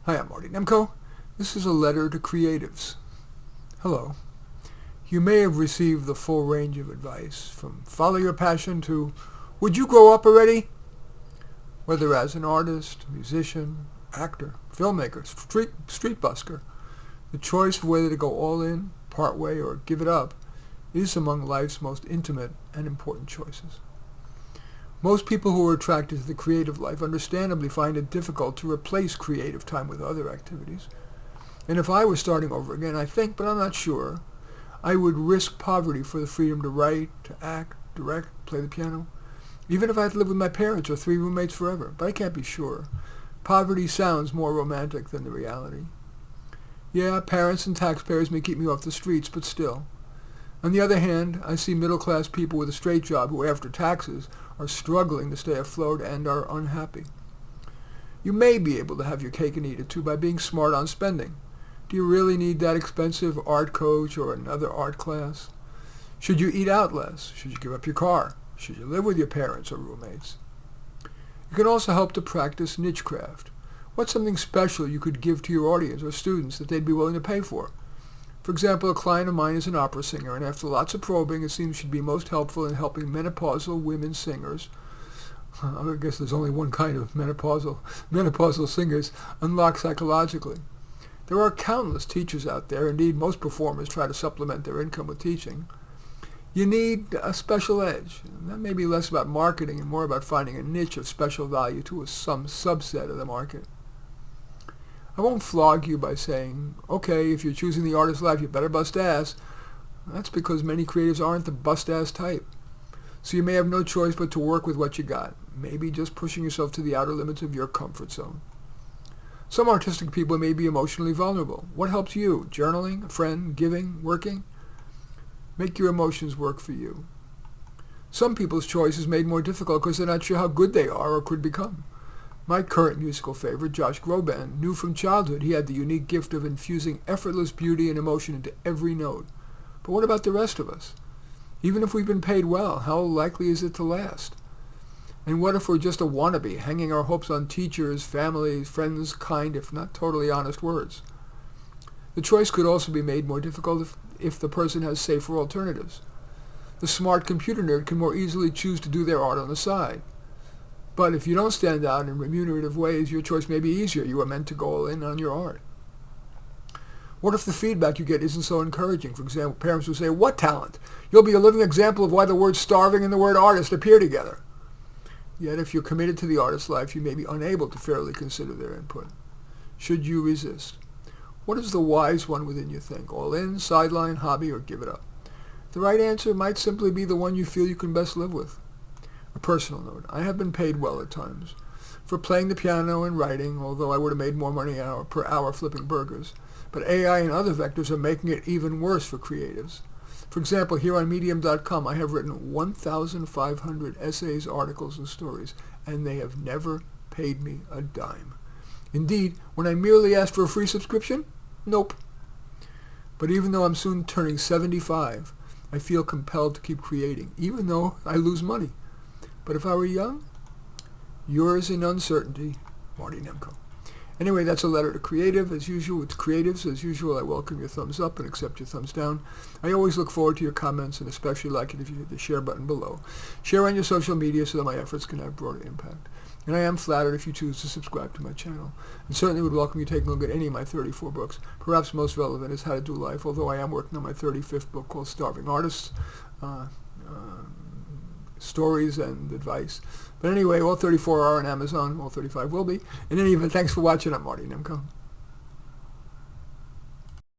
Hi, I'm Marty Nemko. This is a letter to creatives. Hello. You may have received the full range of advice, from follow your passion to would you grow up already? Whether as an artist, musician, actor, filmmaker, street busker, the choice of whether to go all in, part way, or give it up is among life's most intimate and important choices. Most people who are attracted to the creative life understandably find it difficult to replace creative time with other activities. And if I were starting over again, I think, but I'm not sure, I would risk poverty for the freedom to write, to act, direct, play the piano, even if I had to live with my parents or 3 roommates forever. But I can't be sure. Poverty sounds more romantic than the reality. Yeah, parents and taxpayers may keep me off the streets, but still. On the other hand, I see middle-class people with a straight job who, after taxes, are struggling to stay afloat and are unhappy. You may be able to have your cake and eat it too by being smart on spending. Do you really need that expensive art coach or another art class? Should you eat out less? Should you give up your car? Should you live with your parents or roommates? You can also help to practice niche craft. What's something special you could give to your audience or students that they'd be willing to pay for? For example, a client of mine is an opera singer, and after lots of probing, it seems she'd be most helpful in helping menopausal women singers. I guess there's only one kind of menopausal singers unlock psychologically. There are countless teachers out there. Indeed, most performers try to supplement their income with teaching. You need a special edge. That may be less about marketing and more about finding a niche of special value to some subset of the market. I won't flog you by saying, okay, if you're choosing the artist life, you better bust ass. That's because many creatives aren't the bust-ass type. So you may have no choice but to work with what you got, maybe just pushing yourself to the outer limits of your comfort zone. Some artistic people may be emotionally vulnerable. What helps you? Journaling, a friend, giving, working? Make your emotions work for you. Some people's choice is made more difficult because they're not sure how good they are or could become. My current musical favorite, Josh Groban, knew from childhood he had the unique gift of infusing effortless beauty and emotion into every note. But what about the rest of us? Even if we've been paid well, how likely is it to last? And what if we're just a wannabe, hanging our hopes on teachers, families, friends, kind, if not totally honest words? The choice could also be made more difficult if the person has safer alternatives. The smart computer nerd can more easily choose to do their art on the side. But if you don't stand out in remunerative ways, your choice may be easier. You are meant to go all in on your art. What if the feedback you get isn't so encouraging? For example, parents will say, what talent? You'll be a living example of why the word starving and the word artist appear together. Yet if you're committed to the artist's life, you may be unable to fairly consider their input. Should you resist? What does the wise one within you think? All in, sideline, hobby, or give it up? The right answer might simply be the one you feel you can best live with. A personal note, I have been paid well at times for playing the piano and writing, although I would have made more money per hour flipping burgers. But AI and other vectors are making it even worse for creatives. For example, here on Medium.com, I have written 1,500 essays, articles, and stories, and they have never paid me a dime. Indeed, when I merely asked for a free subscription, nope. But even though I'm soon turning 75, I feel compelled to keep creating, even though I lose money. But if I were young, yours in uncertainty, Marty Nemko. Anyway, that's a letter to creatives. As usual, I welcome your thumbs up and accept your thumbs down. I always look forward to your comments and especially like it if you hit the share button below. Share on your social media so that my efforts can have broader impact. And I am flattered if you choose to subscribe to my channel. And certainly would welcome you taking a look at any of my 34 books. Perhaps most relevant is How to Do Life, although I am working on my 35th book called Starving Artists. Stories and advice. But anyway, all 34 are on Amazon. All 35 will be. In any event, thanks for watching. I'm Marty Nemko.